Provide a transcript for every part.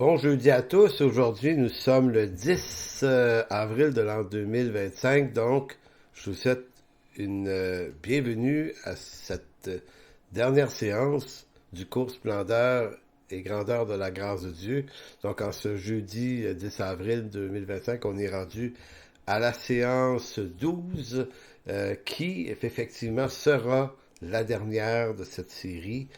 Bon jeudi à tous. Aujourd'hui, nous sommes le 10 avril de l'an 2025. Donc, je vous souhaite une bienvenue à cette dernière séance du cours Splendeur et Grandeur de la grâce de Dieu. Donc, en ce jeudi 10 avril 2025, on est rendu à la séance 12 qui, effectivement, sera la dernière de cette série.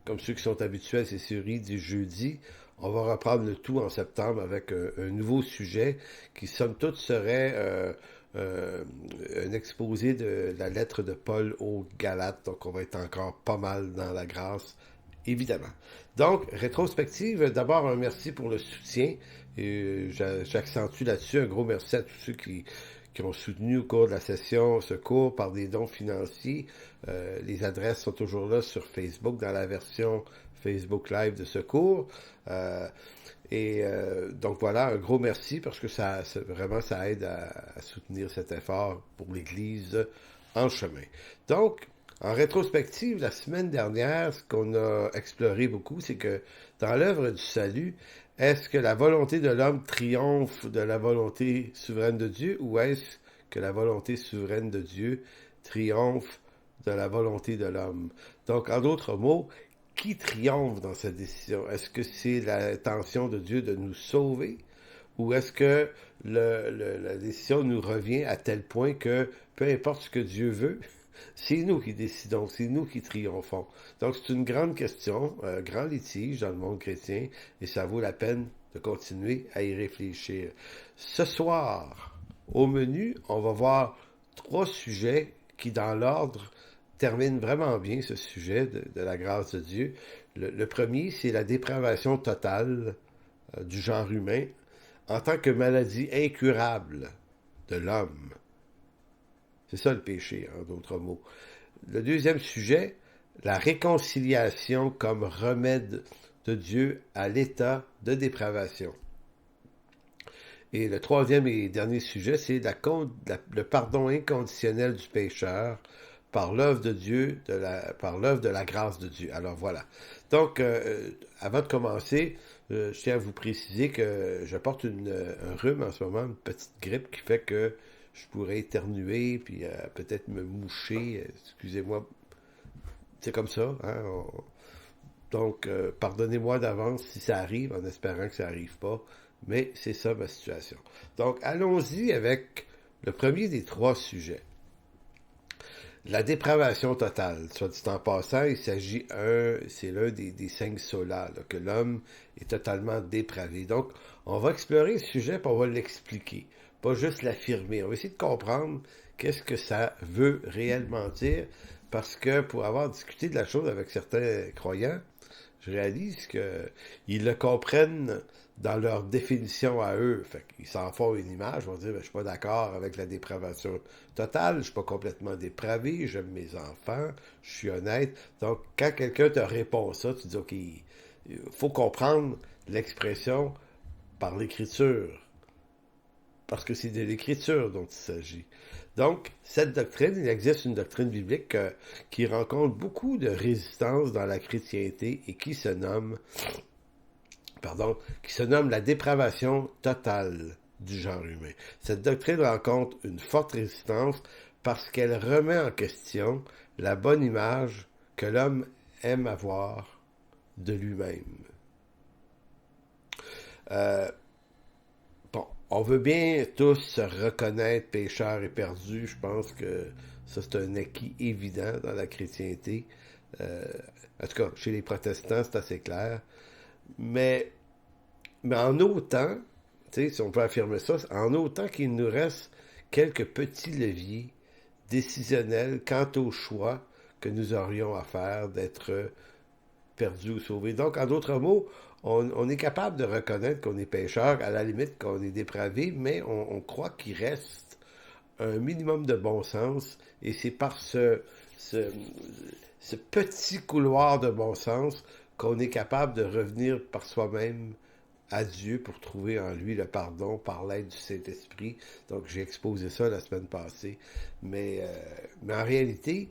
Comme ceux qui sont habitués à ces séries du jeudi, on va reprendre le tout en septembre avec un nouveau sujet qui, somme toute, serait euh, un exposé de la lettre de Paul aux Galates. Donc, on va être encore pas mal dans la grâce, évidemment. Donc, rétrospective, d'abord, un merci pour le soutien. Et j'accentue là-dessus un gros merci à tous ceux qui ont soutenu au cours de la session ce cours par des dons financiers. Les adresses sont toujours là sur Facebook dans la version Facebook Live de ce cours. Euh, donc voilà, un gros merci parce que vraiment ça aide à soutenir cet effort pour l'Église en chemin. Donc, en rétrospective, la semaine dernière, ce qu'on a exploré beaucoup, c'est que dans l'œuvre du salut, est-ce que la volonté de l'homme triomphe de la volonté souveraine de Dieu ou est-ce que la volonté souveraine de Dieu triomphe de la volonté de l'homme? Donc, en d'autres mots, qui triomphe dans cette décision? Est-ce que c'est l'intention de Dieu de nous sauver ou est-ce que la décision nous revient à tel point que peu importe ce que Dieu veut, c'est nous qui décidons, c'est nous qui triomphons. Donc c'est une grande question, un grand litige dans le monde chrétien, et ça vaut la peine de continuer à y réfléchir. Ce soir, au menu, on va voir trois sujets qui, dans l'ordre, terminent vraiment bien ce sujet de la grâce de Dieu. Le premier, c'est la dépravation totale du genre humain en tant que maladie incurable de l'homme. C'est ça le péché, en d'autres mots. Le deuxième sujet, la réconciliation comme remède de Dieu à l'état de dépravation. Et le troisième et dernier sujet, c'est le pardon inconditionnel du pécheur par l'œuvre de Dieu, par l'œuvre de la grâce de Dieu. Alors voilà. Donc, avant de commencer, je tiens à vous préciser que je porte un rhume en ce moment, une petite grippe qui fait que je pourrais éternuer, puis peut-être me moucher. Excusez-moi, c'est comme ça. Hein? Donc, pardonnez-moi d'avance si ça arrive, en espérant que ça n'arrive pas. Mais c'est ça ma situation. Donc, allons-y avec le premier des trois sujets. La dépravation totale. Soit dit en passant, c'est l'un des cinq solas, là, que l'homme est totalement dépravé. Donc, on va explorer le sujet et on va l'expliquer. Pas juste l'affirmer. On va essayer de comprendre qu'est-ce que ça veut réellement dire. Parce que pour avoir discuté de la chose avec certains croyants, je réalise qu'ils le comprennent dans leur définition à eux. Fait qu'ils s'en font une image, ils vont dire, ben, je suis pas d'accord avec la dépravation totale, je suis pas complètement dépravé, j'aime mes enfants, je suis honnête. Donc, quand quelqu'un te répond ça, tu dis, OK, il faut comprendre l'expression par l'écriture, parce que c'est de l'écriture dont il s'agit. Donc, cette doctrine, il existe une doctrine biblique qui rencontre beaucoup de résistance dans la chrétienté et qui se nomme la dépravation totale du genre humain. Cette doctrine rencontre une forte résistance parce qu'elle remet en question la bonne image que l'homme aime avoir de lui-même. Euh, Bon, on veut bien tous se reconnaître pécheurs et perdus. Je pense que ça, c'est un acquis évident dans la chrétienté. Euh, En tout cas, chez les protestants, c'est assez clair. Mais, mais en autant, tu sais, si on peut affirmer ça, en autant qu'il nous reste quelques petits leviers décisionnels quant au choix que nous aurions à faire d'être perdu ou sauvé. Donc, en d'autres mots, on est capable de reconnaître qu'on est pécheur, à la limite qu'on est dépravé, mais on croit qu'il reste un minimum de bon sens, et c'est par ce, ce petit couloir de bon sens qu'on est capable de revenir par soi-même à Dieu pour trouver en lui le pardon par l'aide du Saint-Esprit. Donc j'ai exposé ça la semaine passée. Mais en réalité,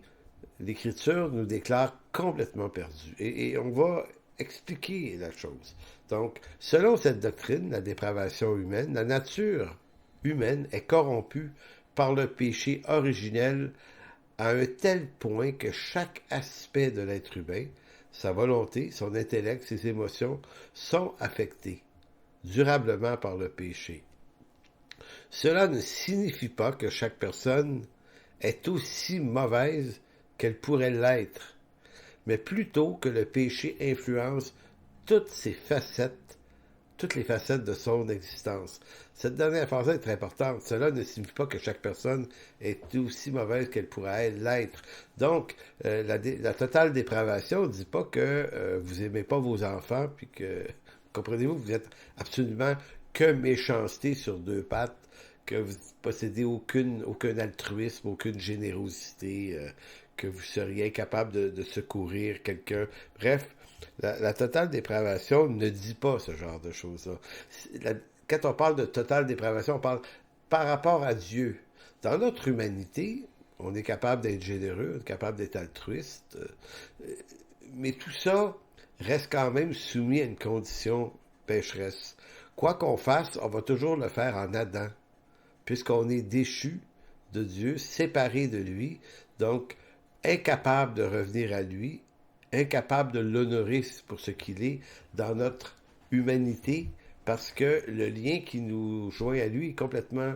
l'Écriture nous déclare complètement perdus. Et on va expliquer la chose. Donc, selon cette doctrine, la dépravation humaine, la nature humaine est corrompue par le péché originel à un tel point que chaque aspect de l'être humain, sa volonté, son intellect, ses émotions, sont affectés durablement par le péché. Cela ne signifie pas que chaque personne est aussi mauvaise qu'elle pourrait l'être, mais plutôt que le péché influence toutes ses facettes, toutes les facettes de son existence. Cette dernière phrase est très importante. Cela ne signifie pas que chaque personne est aussi mauvaise qu'elle pourrait l'être. Donc, la totale dépravation ne dit pas que vous aimez pas vos enfants, puis que, comprenez-vous, vous êtes absolument que méchanceté sur deux pattes, que vous possédez aucun altruisme, aucune générosité, que vous seriez incapable de secourir quelqu'un. Bref, la totale dépravation ne dit pas ce genre de choses-là. Quand on parle de totale dépravation, on parle par rapport à Dieu. Dans notre humanité, on est capable d'être généreux, on est capable d'être altruiste, mais tout ça reste quand même soumis à une condition pécheresse. Quoi qu'on fasse, on va toujours le faire en Adam, puisqu'on est déchu de Dieu, séparé de lui, donc incapable de revenir à lui, incapable de l'honorer pour ce qu'il est dans notre humanité, parce que le lien qui nous joint à lui est complètement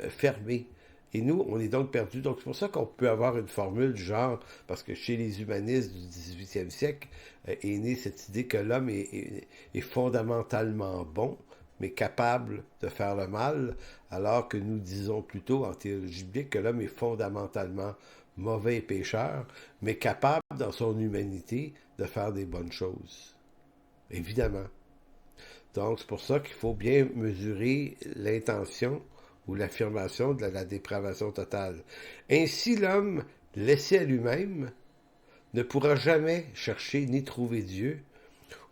fermé. Et nous, on est donc perdus. Donc c'est pour ça qu'on peut avoir une formule du genre, parce que chez les humanistes du 18e siècle est née cette idée que l'homme est fondamentalement bon, mais capable de faire le mal, alors que nous disons plutôt en théologie biblique que l'homme est fondamentalement mauvais et pécheur, mais capable dans son humanité de faire des bonnes choses. Évidemment. Donc c'est pour ça qu'il faut bien mesurer l'intention ou l'affirmation de la dépravation totale. Ainsi l'homme, laissé à lui-même, ne pourra jamais chercher ni trouver Dieu,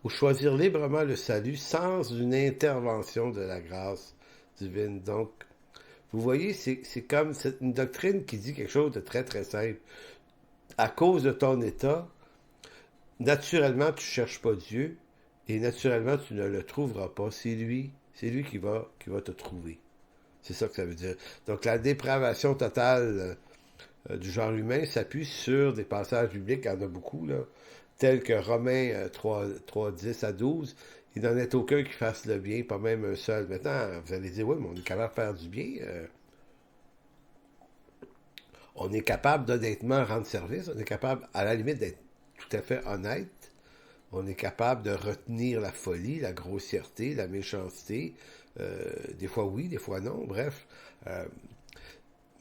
ou choisir librement le salut sans une intervention de la grâce divine. Donc, vous voyez, c'est comme une doctrine qui dit quelque chose de très très simple. À cause de ton état, naturellement, tu ne cherches pas Dieu, et naturellement, tu ne le trouveras pas. C'est lui qui va te trouver. C'est ça que ça veut dire. Donc, la dépravation totale du genre humain s'appuie sur des passages bibliques, il y en a beaucoup, là, tels que Romains 3, 10 à 12. Il n'en est aucun qui fasse le bien, pas même un seul. Maintenant, vous allez dire, oui, mais on est capable de faire du bien. On est capable d'honnêtement rendre service. On est capable, à la limite, d'être tout à fait honnête. On est capable de retenir la folie, la grossièreté, la méchanceté. Des fois oui, des fois non, bref.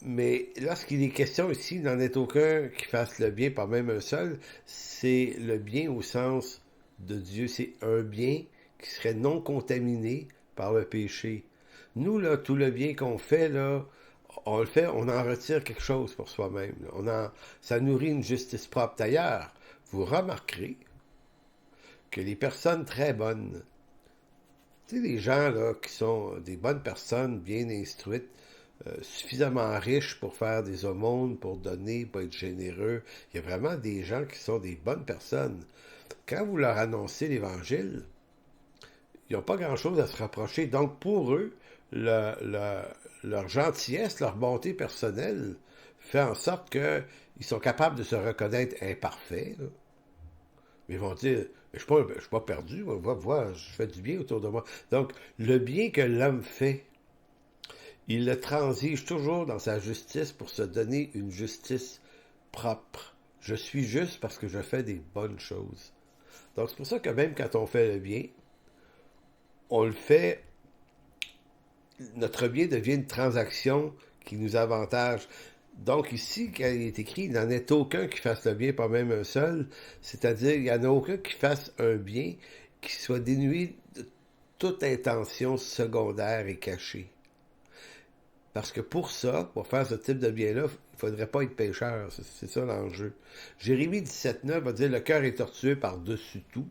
Mais lorsqu'il est question ici, il n'en est aucun qui fasse le bien, pas même un seul. C'est le bien au sens de Dieu. C'est un bien qui serait non contaminé par le péché. Nous, là, tout le bien qu'on fait, là, on le fait, on en retire quelque chose pour soi-même. Ça nourrit une justice propre. D'ailleurs, vous remarquerez que les personnes très bonnes, tu sais, les gens là, qui sont des bonnes personnes, bien instruites, suffisamment riches pour faire des aumônes, pour donner, pour être généreux, il y a vraiment des gens qui sont des bonnes personnes. Quand vous leur annoncez l'Évangile, ils n'ont pas grand-chose à se rapprocher. Donc pour eux, leur gentillesse, leur bonté personnelle fait en sorte qu'ils sont capables de se reconnaître imparfaits, là. Mais ils vont dire, je ne suis pas perdu, moi, je fais du bien autour de moi. Donc, le bien que l'homme fait, il le transige toujours dans sa justice pour se donner une justice propre. Je suis juste parce que je fais des bonnes choses. Donc, c'est pour ça que même quand on fait le bien, on le fait, notre bien devient une transaction qui nous avantage. Donc ici, quand il est écrit, il n'en est aucun qui fasse le bien, pas même un seul, c'est-à-dire il n'y en a aucun qui fasse un bien qui soit dénué de toute intention secondaire et cachée. Parce que pour ça, pour faire ce type de bien-là, il ne faudrait pas être pécheur, c'est ça l'enjeu. Jérémie 17,9 va dire « Le cœur est tortueux par-dessus tout,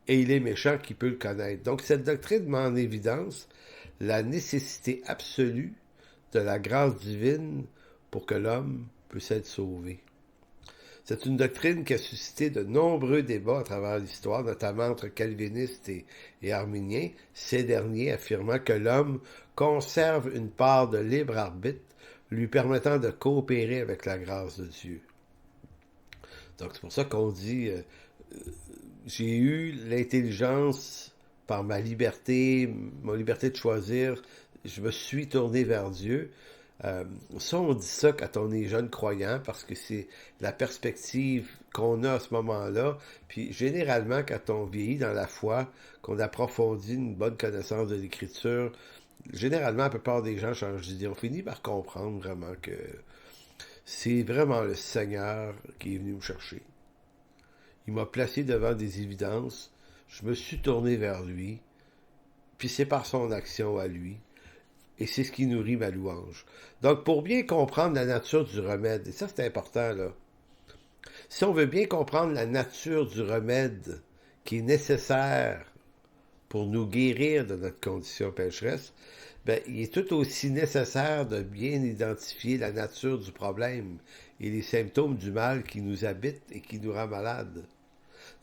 et il est méchant qui peut le connaître. » Donc cette doctrine met en évidence la nécessité absolue de la grâce divine pour que l'homme puisse être sauvé. C'est une doctrine qui a suscité de nombreux débats à travers l'histoire, notamment entre calvinistes et arméniens, ces derniers affirmant que l'homme conserve une part de libre arbitre lui permettant de coopérer avec la grâce de Dieu. Donc c'est pour ça qu'on dit j'ai eu l'intelligence par ma liberté de choisir, je me suis tourné vers Dieu. Ça, on dit ça quand on est jeune croyant, parce que c'est la perspective qu'on a à ce moment-là. Puis généralement, quand on vieillit dans la foi, qu'on approfondit une bonne connaissance de l'Écriture, généralement, la plupart des gens changent d'idée. On finit par comprendre vraiment que c'est vraiment le Seigneur qui est venu me chercher. Il m'a placé devant des évidences, je me suis tourné vers lui, puis c'est par son action à lui, et c'est ce qui nourrit ma louange. Donc, pour bien comprendre la nature du remède, et ça c'est important là, si on veut bien comprendre la nature du remède qui est nécessaire pour nous guérir de notre condition pécheresse, ben, il est tout aussi nécessaire de bien identifier la nature du problème et les symptômes du mal qui nous habite et qui nous rend malades.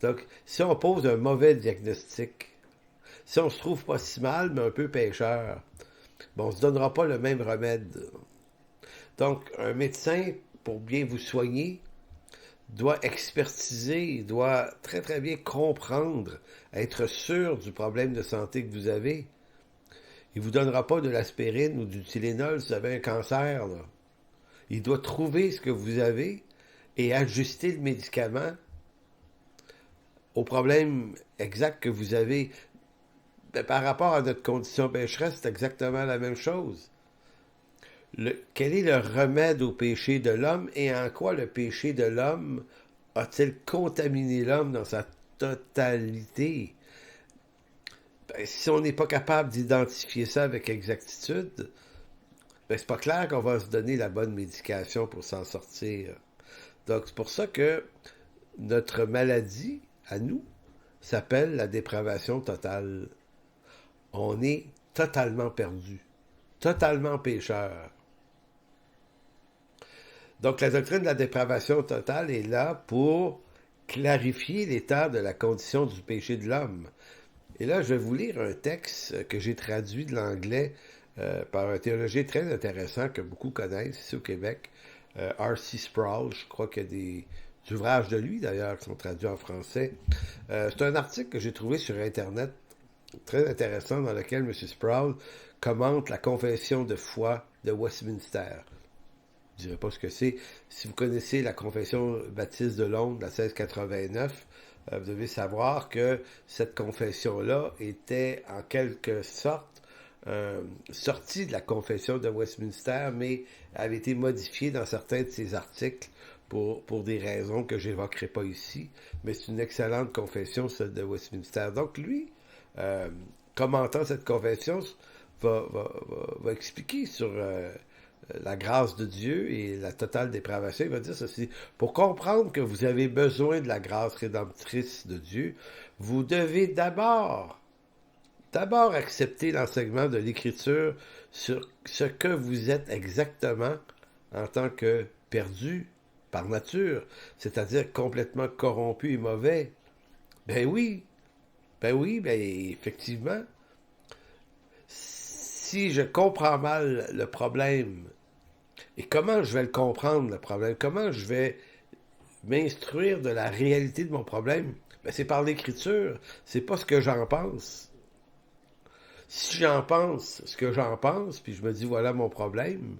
Donc, si on pose un mauvais diagnostic, si on se trouve pas si mal, mais un peu pécheur, ben, on ne se donnera pas le même remède. Donc, un médecin, pour bien vous soigner, doit expertiser, doit très très bien comprendre, être sûr du problème de santé que vous avez. Il ne vous donnera pas de l'aspirine ou du Tylenol si vous avez un cancer, là. Il doit trouver ce que vous avez et ajuster le médicament au problème exact que vous avez. Ben, par rapport à notre condition pécheresse, c'est exactement la même chose. Quel est le remède au péché de l'homme et en quoi le péché de l'homme a-t-il contaminé l'homme dans sa totalité? Ben, si on n'est pas capable d'identifier ça avec exactitude, ben, c'est pas clair qu'on va se donner la bonne médication pour s'en sortir. Donc, c'est pour ça que notre maladie, à nous, s'appelle la dépravation totale. On est totalement perdu, totalement pécheur. Donc, la doctrine de la dépravation totale est là pour clarifier l'état de la condition du péché de l'homme. Et là, je vais vous lire un texte que j'ai traduit de l'anglais par un théologien très intéressant que beaucoup connaissent ici au Québec, R.C. Sproul. Je crois qu'il y a des ouvrages de lui, d'ailleurs, qui sont traduits en français. C'est un article que j'ai trouvé sur Internet très intéressant dans lequel M. Sproul commente la confession de foi de Westminster. Je ne dirais pas ce que c'est. Si vous connaissez la confession baptiste de Londres, la 1689, vous devez savoir que cette confession-là était en quelque sorte sortie de la confession de Westminster, mais avait été modifiée dans certains de ses articles pour des raisons que je n'évoquerai pas ici. Mais c'est une excellente confession, celle de Westminster. Donc lui, commentant cette confession, va expliquer sur la grâce de Dieu et la totale dépravation. Il va dire ceci: pour comprendre que vous avez besoin de la grâce rédemptrice de Dieu, vous devez d'abord accepter l'enseignement de l'Écriture sur ce que vous êtes exactement en tant que perdu par nature, c'est-à-dire complètement corrompu et mauvais. Ben oui, effectivement. Si je comprends mal le problème, et comment je vais le comprendre, le problème, comment je vais m'instruire de la réalité de mon problème, ben c'est par l'Écriture, c'est pas ce que j'en pense. Si j'en pense ce que j'en pense, puis je me dis voilà mon problème,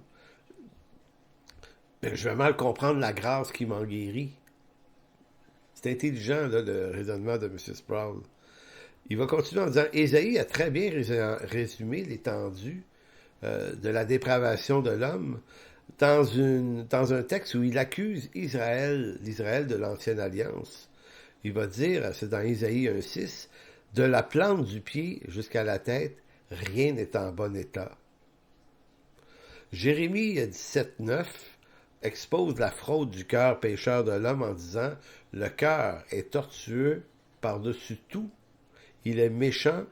ben je vais mal comprendre la grâce qui m'en guérit. C'est intelligent, là, le raisonnement de M. Sproul. Il va continuer en disant: Ésaïe a très bien résumé l'étendue de la dépravation de l'homme dans un texte où il accuse l'Israël de l'Ancienne Alliance. Il va dire, c'est dans Ésaïe 1,6, de la plante du pied jusqu'à la tête, rien n'est en bon état. Jérémie 17,9 expose la fraude du cœur pécheur de l'homme en disant: le cœur est tortueux par-dessus tout, il est méchant,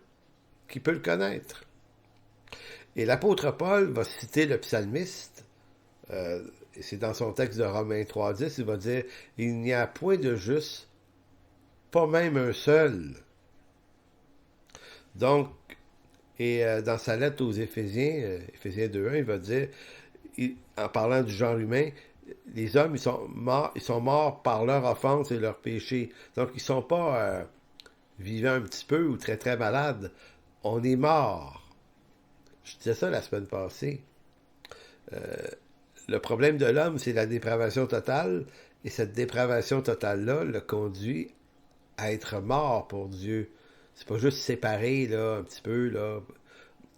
qui peut le connaître? Et l'apôtre Paul va citer le psalmiste c'est dans son texte de Romains 3:10, il va dire, il n'y a point de juste, pas même un seul. Donc, et dans sa lettre aux Éphésiens, Éphésiens 2:1, il va dire, en parlant du genre humain, les hommes, ils sont morts par leur offense et leur péché. Donc, ils sont pas vivants un petit peu ou très très malades. On est mort. Je disais ça la semaine passée. Le problème de l'homme, c'est la dépravation totale. Et cette dépravation totale-là le conduit à être mort pour Dieu. C'est pas juste séparé, là, un petit peu, là.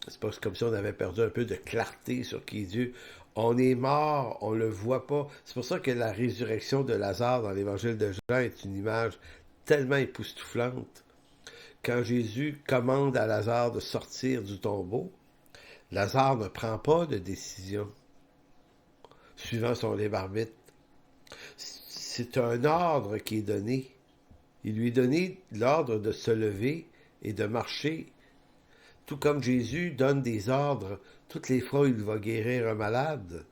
C'est pas comme si on avait perdu un peu de clarté sur qui est Dieu. On est mort, on le voit pas. C'est pour ça que la résurrection de Lazare dans l'évangile de Jean est une image tellement époustouflante. Quand Jésus commande à Lazare de sortir du tombeau, Lazare ne prend pas de décision suivant son libre arbitre. C'est un ordre qui est donné. Il lui est donné l'ordre de se lever et de marcher, tout comme Jésus donne des ordres toutes les fois où il va guérir un malade.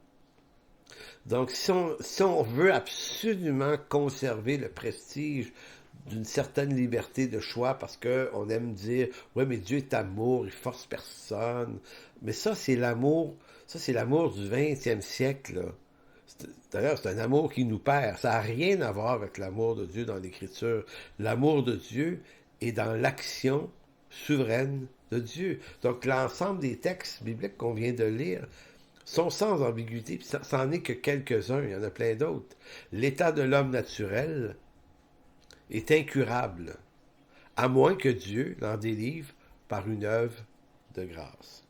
Donc, si on veut absolument conserver le prestige d'une certaine liberté de choix, parce qu'on aime dire, ouais, mais Dieu est amour, il force personne. Mais ça, c'est l'amour du 20e siècle, là. D'ailleurs, c'est un amour qui nous perd. Ça n'a rien à voir avec l'amour de Dieu dans l'Écriture. L'amour de Dieu est dans l'action souveraine de Dieu. Donc, l'ensemble des textes bibliques qu'on vient de lire sont sans ambiguïté, puis ça n'en est que quelques-uns, il y en a plein d'autres. L'état de l'homme naturel est incurable, à moins que Dieu l'en délivre par une œuvre de grâce.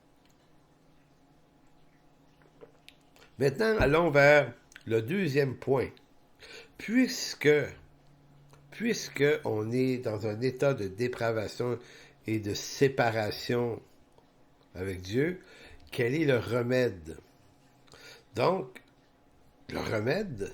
Maintenant, allons vers le deuxième point. Puisque on est dans un état de dépravation et de séparation avec Dieu, quel est le remède? Donc, le remède,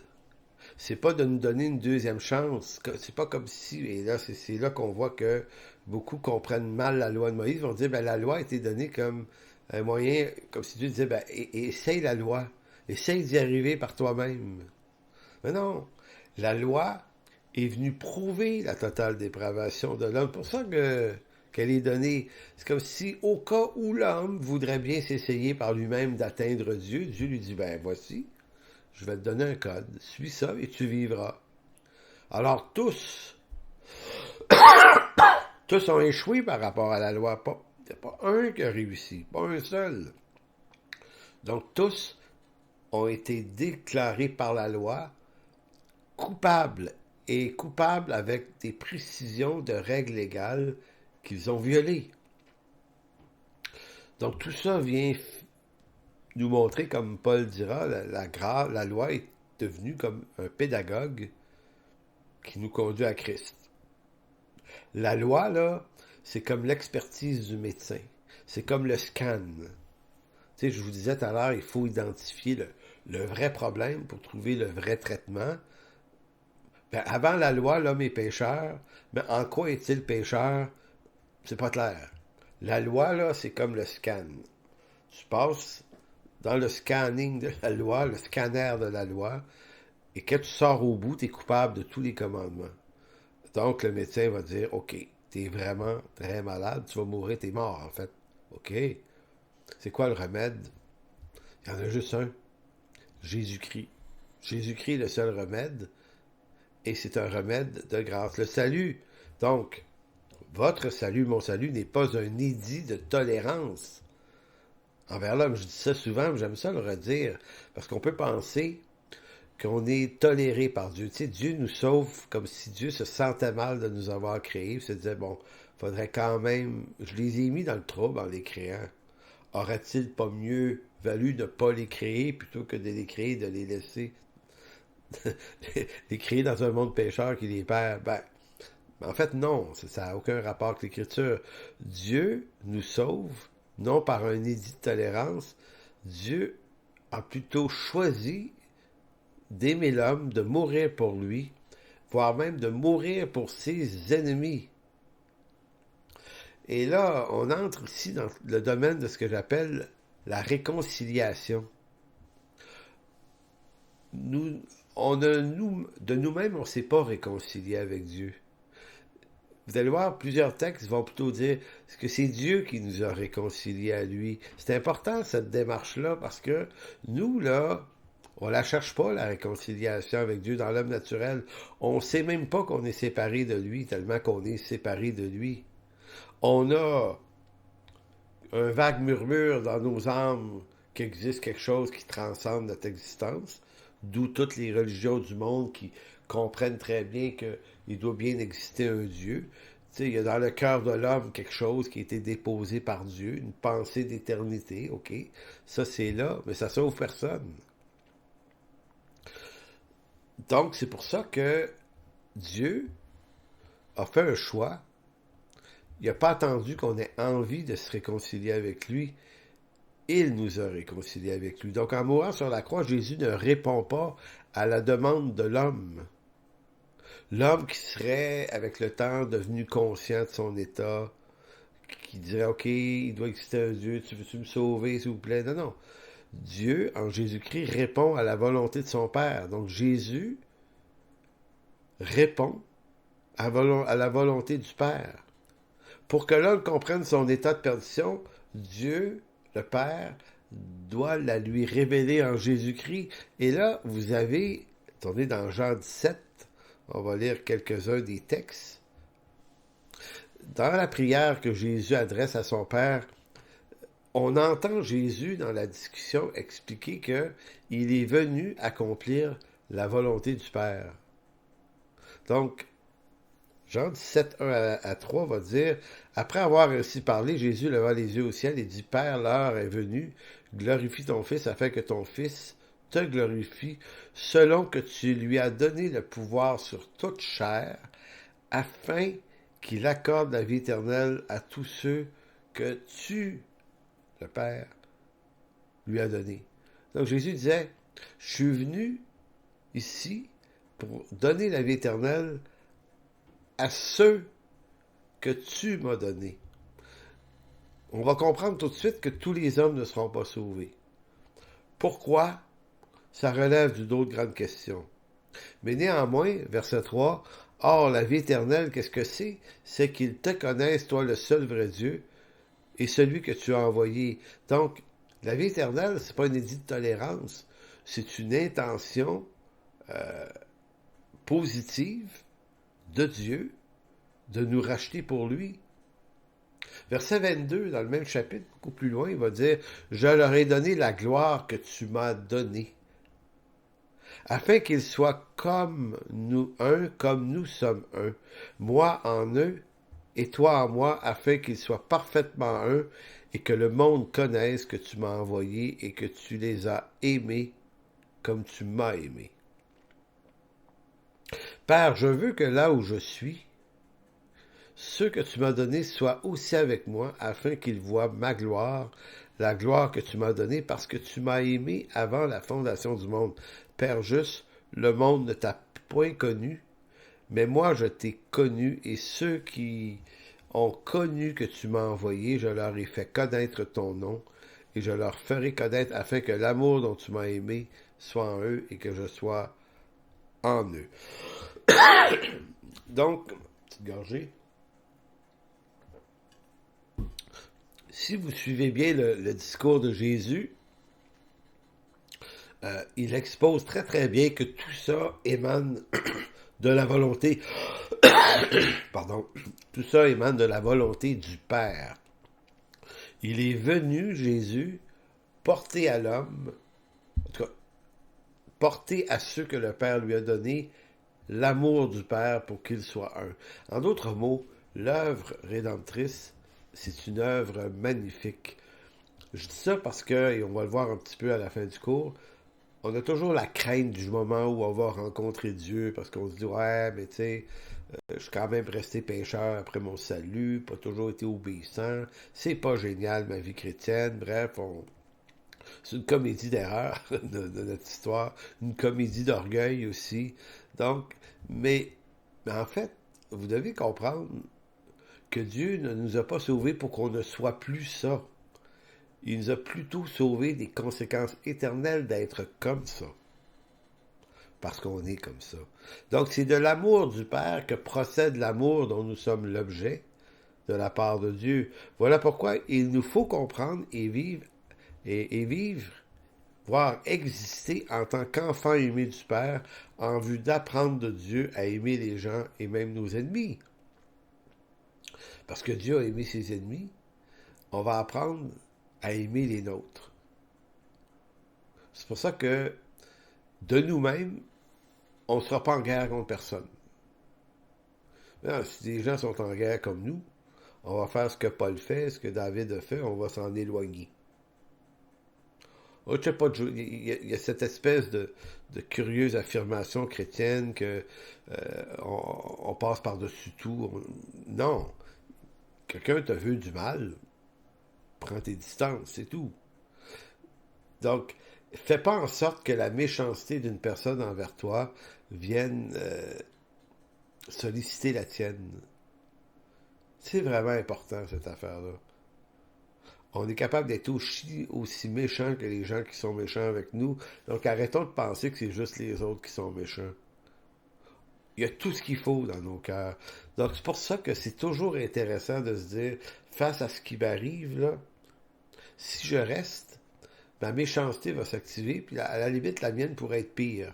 c'est pas de nous donner une deuxième chance. C'est pas comme si, et là, c'est là qu'on voit que beaucoup comprennent mal la loi de Moïse, vont dire, ben, la loi a été donnée comme un moyen, comme si Dieu disait, ben, essaye la loi. Essaye d'y arriver par toi-même. Mais non, la loi est venue prouver la totale dépravation de l'homme. C'est pour ça qu'elle est donnée. C'est comme si, au cas où l'homme voudrait bien s'essayer par lui-même d'atteindre Dieu, Dieu lui dit, ben voici, je vais te donner un code, suis ça et tu vivras. Alors tous ont échoué par rapport à la loi. Il n'y a pas un qui a réussi, pas un seul. Donc tous ont été déclarés par la loi coupables, et coupables avec des précisions de règles légales qu'ils ont violées. Donc tout ça vient nous montrer, comme Paul dira, la loi est devenue comme un pédagogue qui nous conduit à Christ. La loi, là, c'est comme l'expertise du médecin. C'est comme le scan. Tu sais, je vous disais tout à l'heure, il faut identifier le vrai problème pour trouver le vrai traitement. Ben, avant la loi, l'homme est pécheur. Mais en quoi est-il pécheur? C'est pas clair. La loi, là, c'est comme le scan. Tu passes dans le scanning de la loi, le scanner de la loi, et quand tu sors au bout, tu es coupable de tous les commandements. Donc, le médecin va dire, OK, tu es vraiment très malade, tu vas mourir, tu es mort, en fait. OK. C'est quoi le remède? Il y en a juste un. Jésus-Christ. Jésus-Christ est le seul remède, et c'est un remède de grâce. Le salut, donc, votre salut, mon salut, n'est pas un édit de tolérance envers l'homme. Je dis ça souvent, mais j'aime ça le redire, parce qu'on peut penser qu'on est toléré par Dieu. Tu sais, Dieu nous sauve comme si Dieu se sentait mal de nous avoir créés. Il se disait, bon, faudrait quand même... Je les ai mis dans le trouble en les créant. Aurait-il pas mieux valu ne pas les créer plutôt que de les créer, de les laisser les créer dans un monde pécheur qui les perd? Ben, en fait, non. Ça n'a aucun rapport avec l'Écriture. Dieu nous sauve, non par un édit de tolérance. Dieu a plutôt choisi d'aimer l'homme, de mourir pour lui, voire même de mourir pour ses ennemis. Et là, on entre ici dans le domaine de ce que j'appelle la réconciliation. nous, de nous-mêmes, on ne s'est pas réconcilié avec Dieu. Vous allez voir, plusieurs textes vont plutôt dire que c'est Dieu qui nous a réconciliés à lui. C'est important, cette démarche-là, parce que nous, là, on la cherche pas, la réconciliation avec Dieu dans l'homme naturel. On sait même pas qu'on est séparé de lui, tellement qu'on est séparé de lui. On a un vague murmure dans nos âmes qu'il existe quelque chose qui transcende notre existence, d'où toutes les religions du monde qui comprennent très bien qu'il doit bien exister un Dieu. Tu sais, il y a dans le cœur de l'homme quelque chose qui a été déposé par Dieu, une pensée d'éternité, ok? Ça, c'est là, mais ça sauve personne. Donc, c'est pour ça que Dieu a fait un choix. Il n'a pas attendu qu'on ait envie de se réconcilier avec lui. Il nous a réconciliés avec lui. Donc, en mourant sur la croix, Jésus ne répond pas à la demande de l'homme. L'homme qui serait, avec le temps, devenu conscient de son état, qui dirait, OK, il doit exister un Dieu, tu veux-tu me sauver, s'il vous plaît? Non, non. Dieu, en Jésus-Christ, répond à la volonté de son Père. Donc, Jésus répond à la volonté du Père. Pour que l'homme comprenne son état de perdition, Dieu, le Père, doit la lui révéler en Jésus-Christ. Et là, vous avez, tourné dans Jean 17, on va lire quelques-uns des textes. Dans la prière que Jésus adresse à son Père, on entend Jésus, dans la discussion, expliquer qu'il est venu accomplir la volonté du Père. Donc, Jean 17, 1 à 3 va dire, après avoir ainsi parlé, Jésus leva les yeux au ciel et dit, Père, l'heure est venue, glorifie ton Fils afin que ton Fils te glorifie, selon que tu lui as donné le pouvoir sur toute chair, afin qu'il accorde la vie éternelle à tous ceux que tu, le Père, lui as donné. Donc Jésus disait, je suis venu ici pour donner la vie éternelle à ceux que tu m'as donnés. On va comprendre tout de suite que tous les hommes ne seront pas sauvés. Pourquoi? Ça relève d'une autre grande question. Mais néanmoins, verset 3, or la vie éternelle, qu'est-ce que c'est? C'est qu'ils te connaissent, toi le seul vrai Dieu, et celui que tu as envoyé. Donc, la vie éternelle, c'est pas un édit de tolérance, c'est une intention positive de Dieu de nous racheter pour lui. Verset 22, dans le même chapitre, beaucoup plus loin, il va dire, je leur ai donné la gloire que tu m'as donnée, afin qu'ils soient comme nous sommes un, moi en eux et toi en moi, afin qu'ils soient parfaitement un, et que le monde connaisse que tu m'as envoyé et que tu les as aimés comme tu m'as aimé. Père, je veux que là où je suis, ceux que tu m'as donnés soient aussi avec moi, afin qu'ils voient ma gloire, la gloire que tu m'as donnée, parce que tu m'as aimé avant la fondation du monde. Père juste, le monde ne t'a point connu, mais moi je t'ai connu, et ceux qui ont connu que tu m'as envoyé, je leur ai fait connaître ton nom, et je leur ferai connaître afin que l'amour dont tu m'as aimé soit en eux et que je sois en eux. Donc, petite gorgée. Si vous suivez bien le discours de Jésus, il expose très très bien que tout ça émane de la volonté, pardon, tout ça émane de la volonté du Père. Il est venu, Jésus, porter à l'homme, en tout cas, porter à ceux que le Père lui a donné l'amour du Père pour qu'il soit un. En d'autres mots, l'œuvre rédemptrice, c'est une œuvre magnifique. Je dis ça parce que, et on va le voir un petit peu à la fin du cours, on a toujours la crainte du moment où on va rencontrer Dieu, parce qu'on se dit, ouais, mais tu sais, je suis quand même resté pécheur après mon salut, pas toujours été obéissant, c'est pas génial ma vie chrétienne, bref, c'est une comédie d'erreur de notre histoire, une comédie d'orgueil aussi. Donc, mais en fait, vous devez comprendre que Dieu ne nous a pas sauvés pour qu'on ne soit plus ça. Il nous a plutôt sauvés des conséquences éternelles d'être comme ça. parce qu'on est comme ça. Donc, c'est de l'amour du Père que procède l'amour dont nous sommes l'objet de la part de Dieu. Voilà pourquoi il nous faut comprendre et vivre, voire exister en tant qu'enfant aimé du Père, en vue d'apprendre de Dieu à aimer les gens et même nos ennemis. Parce que Dieu a aimé ses ennemis, on va apprendre à aimer les nôtres. C'est pour ça que, de nous-mêmes, on ne sera pas en guerre contre personne. Non, si les gens sont en guerre comme nous, on va faire ce que Paul fait, ce que David a fait, on va s'en éloigner. Oh, je sais pas, il y a cette espèce de curieuse affirmation chrétienne que on passe par-dessus tout. Non. Quelqu'un te veut du mal, prends tes distances, c'est tout. Donc, fais pas en sorte que la méchanceté d'une personne envers toi vienne solliciter la tienne. C'est vraiment important, cette affaire-là. On est capable d'être aussi méchant que les gens qui sont méchants avec nous. Donc, arrêtons de penser que c'est juste les autres qui sont méchants. Il y a tout ce qu'il faut dans nos cœurs. Donc, c'est pour ça que c'est toujours intéressant de se dire, face à ce qui m'arrive, là, si je reste, ma méchanceté va s'activer, puis à la limite, la mienne pourrait être pire.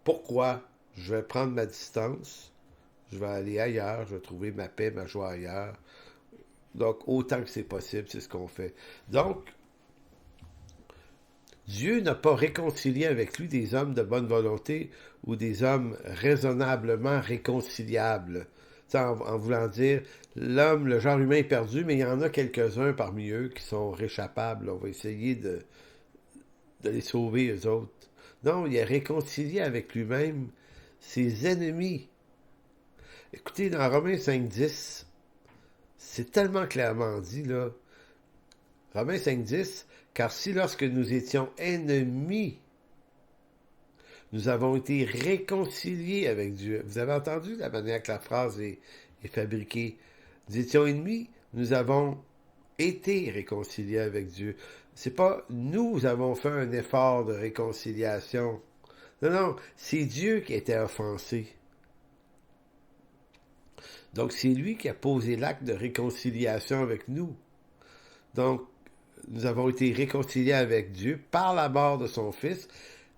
Pourquoi? Je vais prendre ma distance, je vais aller ailleurs, je vais trouver ma paix, ma joie ailleurs. Donc, autant que c'est possible, c'est ce qu'on fait. Donc, Dieu n'a pas réconcilié avec lui des hommes de bonne volonté ou des hommes raisonnablement réconciliables. En voulant dire, l'homme, le genre humain est perdu, mais il y en a quelques-uns parmi eux qui sont réchappables. On va essayer de les sauver, eux autres. Non, il a réconcilié avec lui-même ses ennemis. Écoutez, dans Romains 5.10, c'est tellement clairement dit, là. Romains 5.10, car si lorsque nous étions ennemis, nous avons été réconciliés avec Dieu. Vous avez entendu la manière que la phrase est fabriquée. Nous étions ennemis, nous avons été réconciliés avec Dieu. C'est pas nous avons fait un effort de réconciliation. Non, non, c'est Dieu qui était offensé. Donc c'est lui qui a posé l'acte de réconciliation avec nous. Donc, nous avons été réconciliés avec Dieu par la mort de son Fils,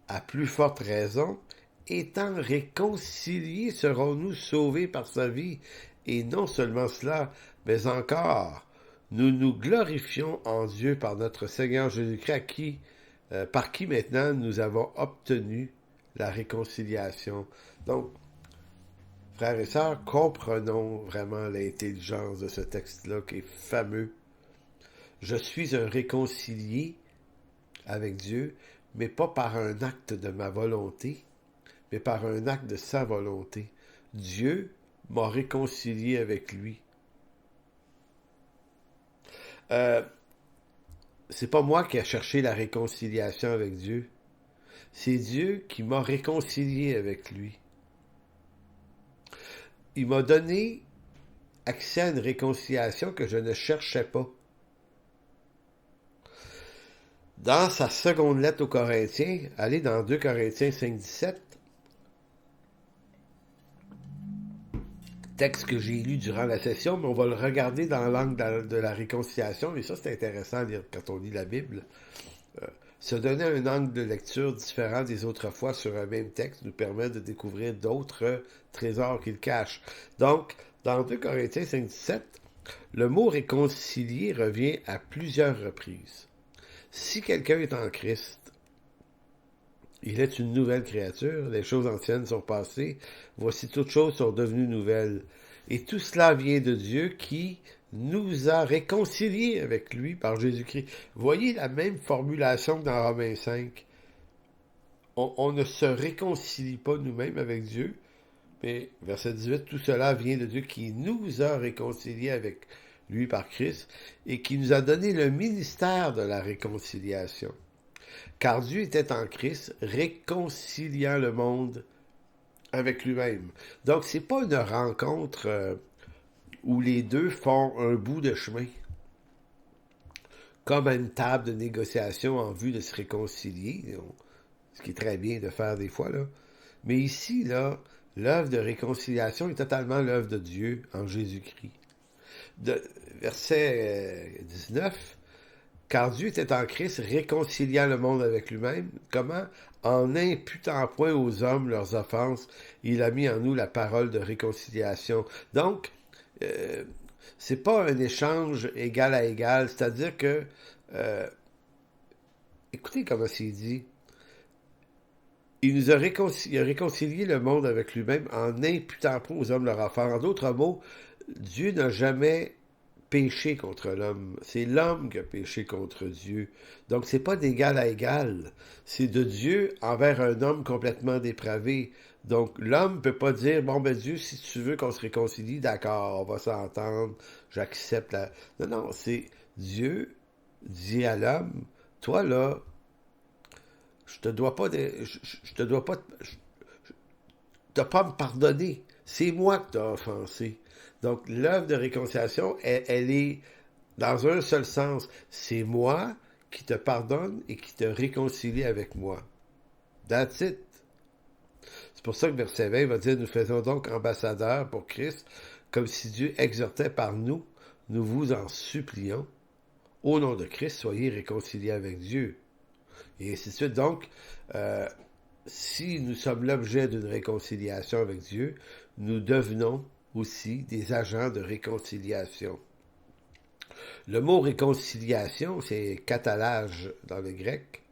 à plus forte raison, étant réconciliés, serons-nous sauvés par sa vie. Et non seulement cela, mais encore, nous nous glorifions en Dieu par notre Seigneur Jésus-Christ, par qui maintenant nous avons obtenu la réconciliation. Donc, frères et sœurs, comprenons vraiment l'intelligence de ce texte-là qui est fameux. Je suis un réconcilié avec Dieu, mais pas par un acte de ma volonté, mais par un acte de sa volonté. Dieu m'a réconcilié avec lui. C'est pas moi qui ai cherché la réconciliation avec Dieu. C'est Dieu qui m'a réconcilié avec lui. Il m'a donné accès à une réconciliation que je ne cherchais pas. Dans sa seconde lettre aux Corinthiens, allez dans 2 Corinthiens 5.17, texte que j'ai lu durant la session, mais on va le regarder dans l'angle de la réconciliation, et ça c'est intéressant à lire quand on lit la Bible. Se donner un angle de lecture différent des autres fois sur un même texte nous permet de découvrir d'autres trésors qu'il cache. Donc, dans 2 Corinthiens 5.17, le mot réconcilier revient à plusieurs reprises. Si quelqu'un est en Christ, il est une nouvelle créature, les choses anciennes sont passées, voici toutes choses sont devenues nouvelles. Et tout cela vient de Dieu qui nous a réconciliés avec lui par Jésus-Christ. Voyez la même formulation que dans Romains 5. On ne se réconcilie pas nous-mêmes avec Dieu, mais verset 18, tout cela vient de Dieu qui nous a réconciliés avec lui par Christ, et qui nous a donné le ministère de la réconciliation. Car Dieu était en Christ, réconciliant le monde avec lui-même. Donc, c'est pas une rencontre où les deux font un bout de chemin, comme à une table de négociation en vue de se réconcilier. ce qui est très bien de faire des fois, là. Mais ici, là, l'œuvre de réconciliation est totalement l'œuvre de Dieu en Jésus-Christ. Verset 19, car Dieu était en Christ, réconciliant le monde avec lui-même. Comment? En n'imputant point aux hommes leurs offenses, il a mis en nous la parole de réconciliation. Donc, c'est pas un échange égal à égal, c'est-à-dire que, écoutez comment c'est dit, il nous a réconcilié le monde avec lui-même en n'imputant point aux hommes leur offense. En d'autres mots, Dieu n'a jamais péché contre l'homme. C'est l'homme qui a péché contre Dieu. Donc, c'est pas d'égal à égal. C'est de Dieu envers un homme complètement dépravé. Donc, l'homme peut pas dire, bon, ben Dieu, si tu veux qu'on se réconcilie, d'accord, on va s'entendre, j'accepte la... Non, non, c'est Dieu dit à l'homme, toi, là, je te dois pas je te dois pas, t'as pas à me pardonner. C'est moi que t'as offensé. Donc, l'œuvre de réconciliation, elle est dans un seul sens. C'est moi qui te pardonne et qui te réconcilie avec moi. That's it. C'est pour ça que verset 20 va dire, nous faisons donc ambassadeurs pour Christ, comme si Dieu exhortait par nous, nous vous en supplions, au nom de Christ, soyez réconciliés avec Dieu. Et ainsi de suite. Donc, si nous sommes l'objet d'une réconciliation avec Dieu, nous devenons aussi des agents de réconciliation. Le mot réconciliation, c'est catalage dans le grec.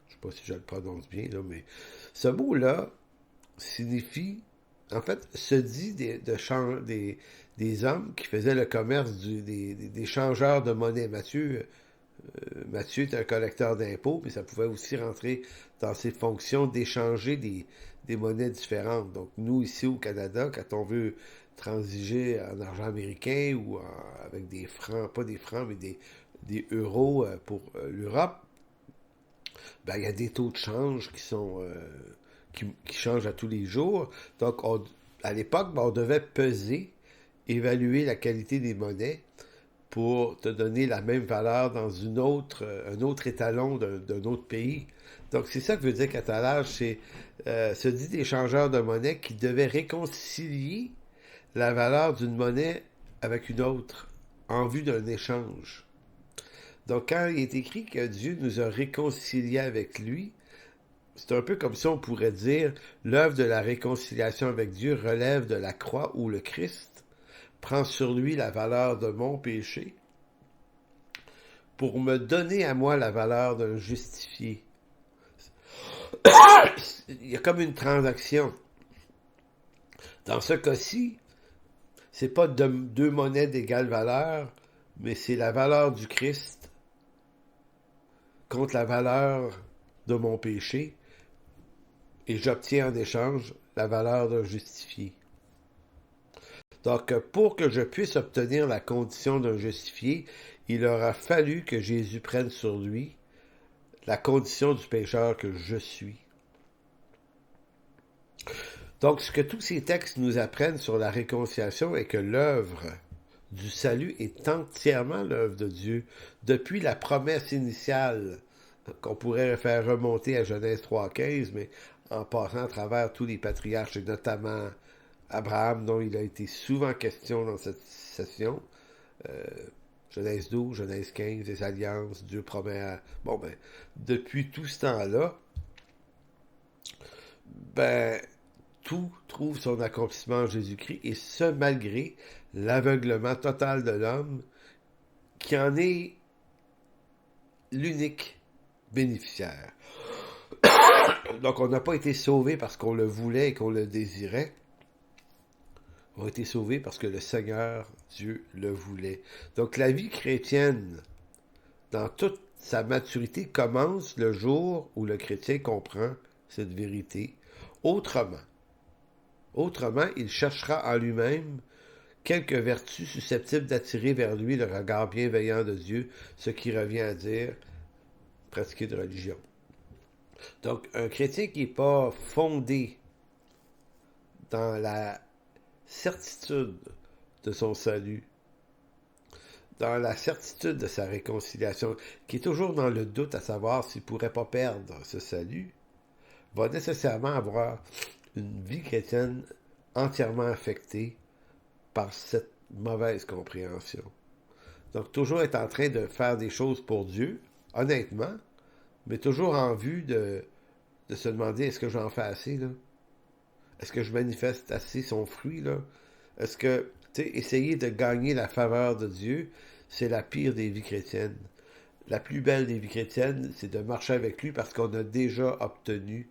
Je ne sais pas si je le prononce bien, là, mais ce mot-là signifie, en fait, se dit des hommes qui faisaient le commerce des changeurs de monnaie. Mathieu est un collecteur d'impôts, mais ça pouvait aussi rentrer dans ses fonctions d'échanger des monnaies différentes. Donc, nous, ici au Canada, quand on veut transiger en argent américain ou avec des francs, pas des francs, mais des euros pour l'Europe, ben, il y a des taux de change qui sont qui changent à tous les jours. Donc, à l'époque, ben, on devait peser, évaluer la qualité des monnaies pour te donner la même valeur dans un autre étalon d'un autre pays. Donc, c'est ça que veut dire catalage, c'est se dit des changeurs de monnaie qui devaient réconcilier la valeur d'une monnaie avec une autre en vue d'un échange. Donc, quand il est écrit que Dieu nous a réconciliés avec lui, c'est un peu comme si on pourrait dire l'œuvre de la réconciliation avec Dieu relève de la croix où le Christ prend sur lui la valeur de mon péché pour me donner à moi la valeur d'un justifié. Il y a comme une transaction. Dans ce cas-ci, c'est pas deux monnaies d'égale valeur, mais c'est la valeur du Christ contre la valeur de mon péché, et j'obtiens en échange la valeur d'un justifié. Donc, pour que je puisse obtenir la condition d'un justifié, il aura fallu que Jésus prenne sur lui la condition du pécheur que je suis. Donc, ce que tous ces textes nous apprennent sur la réconciliation est que l'œuvre du salut est entièrement l'œuvre de Dieu, depuis la promesse initiale qu'on pourrait faire remonter à Genèse 3,15, mais en passant à travers tous les patriarches, et notamment Abraham, dont il a été souvent question dans cette session, Genèse 12, Genèse 15, les alliances, Dieu promet à... Bon, ben, depuis tout ce temps-là, ben, tout trouve son accomplissement en Jésus-Christ, et ce, malgré l'aveuglement total de l'homme, qui en est l'unique bénéficiaire. Donc, on n'a pas été sauvé parce qu'on le voulait et qu'on le désirait. On a été sauvés parce que le Seigneur, Dieu, le voulait. Donc, la vie chrétienne, dans toute sa maturité, commence le jour où le chrétien comprend cette vérité. Autrement, il cherchera en lui-même quelques vertus susceptibles d'attirer vers lui le regard bienveillant de Dieu, ce qui revient à dire pratiquer de religion. Donc, un chrétien qui n'est pas fondé dans la certitude de son salut, dans la certitude de sa réconciliation, qui est toujours dans le doute à savoir s'il ne pourrait pas perdre ce salut, va nécessairement avoir une vie chrétienne entièrement affectée par cette mauvaise compréhension. Donc, toujours être en train de faire des choses pour Dieu, honnêtement, mais toujours en vue de se demander, est-ce que j'en fais assez, là? Est-ce que je manifeste assez son fruit, là? Est-ce que, tu sais, essayer de gagner la faveur de Dieu, c'est la pire des vies chrétiennes. La plus belle des vies chrétiennes, c'est de marcher avec lui parce qu'on a déjà obtenu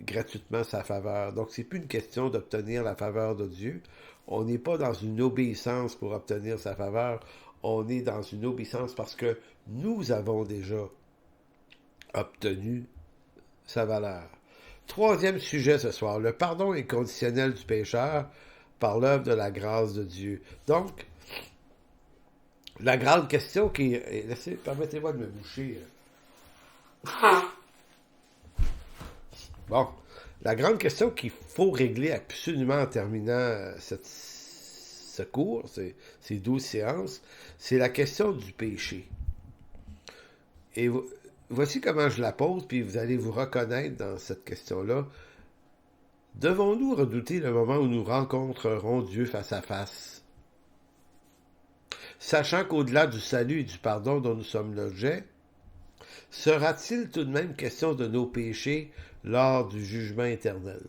gratuitement sa faveur. Donc, c'est plus une question d'obtenir la faveur de Dieu. On n'est pas dans une obéissance pour obtenir sa faveur. On est dans une obéissance parce que nous avons déjà obtenu sa valeur. Troisième sujet ce soir, le pardon inconditionnel du pécheur par l'œuvre de la grâce de Dieu. Donc, la grande question qui est... Permettez-moi de me boucher. Bon, la grande question qu'il faut régler absolument en terminant ce cours, ces 12 séances, c'est la question du péché. Et voici comment je la pose, puis vous allez vous reconnaître dans cette question-là. Devons-nous redouter le moment où nous rencontrerons Dieu face à face? Sachant qu'au-delà du salut et du pardon dont nous sommes l'objet, sera-t-il tout de même question de nos péchés lors du jugement éternel?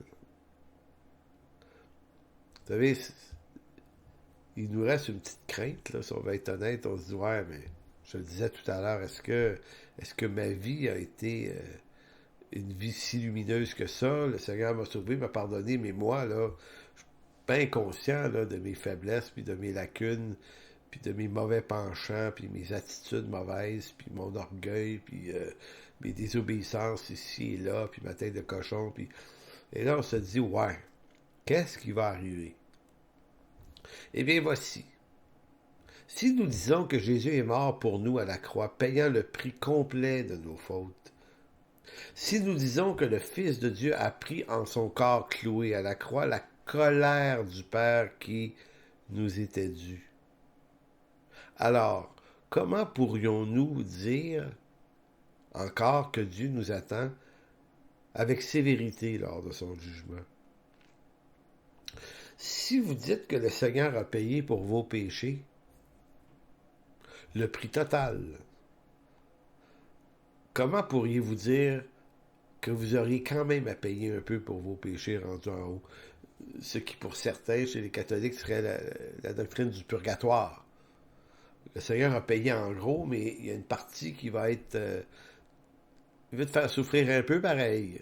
Vous savez, il nous reste une petite crainte, là, si on va être honnête, on se dit, ouais, mais je le disais tout à l'heure, est-ce que ma vie a été une vie si lumineuse que ça? Le Seigneur m'a sauvé, m'a pardonné, mais moi, là, je suis pas inconscient là, de mes faiblesses, puis de mes lacunes, puis de mes mauvais penchants, puis mes attitudes mauvaises, puis mon orgueil, puis mes désobéissances ici et là, puis ma tête de cochon, puis... Et là, on se dit, ouais, qu'est-ce qui va arriver? Eh bien, voici. Si nous disons que Jésus est mort pour nous à la croix, payant le prix complet de nos fautes, si nous disons que le Fils de Dieu a pris en son corps cloué à la croix la colère du Père qui nous était due, alors, comment pourrions-nous dire encore que Dieu nous attend avec sévérité lors de son jugement? Si vous dites que le Seigneur a payé pour vos péchés le prix total, comment pourriez-vous dire que vous auriez quand même à payer un peu pour vos péchés rendus en haut? Ce qui, pour certains, chez les catholiques, serait la doctrine du purgatoire. Le Seigneur a payé en gros, mais il y a une partie qui va être... il veut te faire souffrir un peu pareil.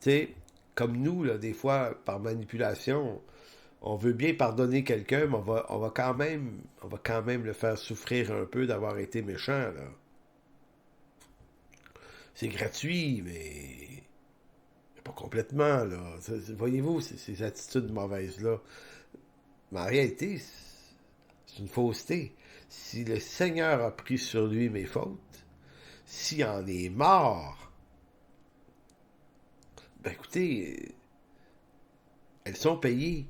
Tu sais, comme nous, là, des fois, par manipulation, on veut bien pardonner quelqu'un, mais on va quand même le faire souffrir un peu d'avoir été méchant, là. C'est gratuit, mais pas complètement, là. Voyez-vous, ces attitudes mauvaises-là. Mais en réalité, c'est une fausseté. Si le Seigneur a pris sur lui mes fautes, s'il en est mort, ben écoutez, elles sont payées.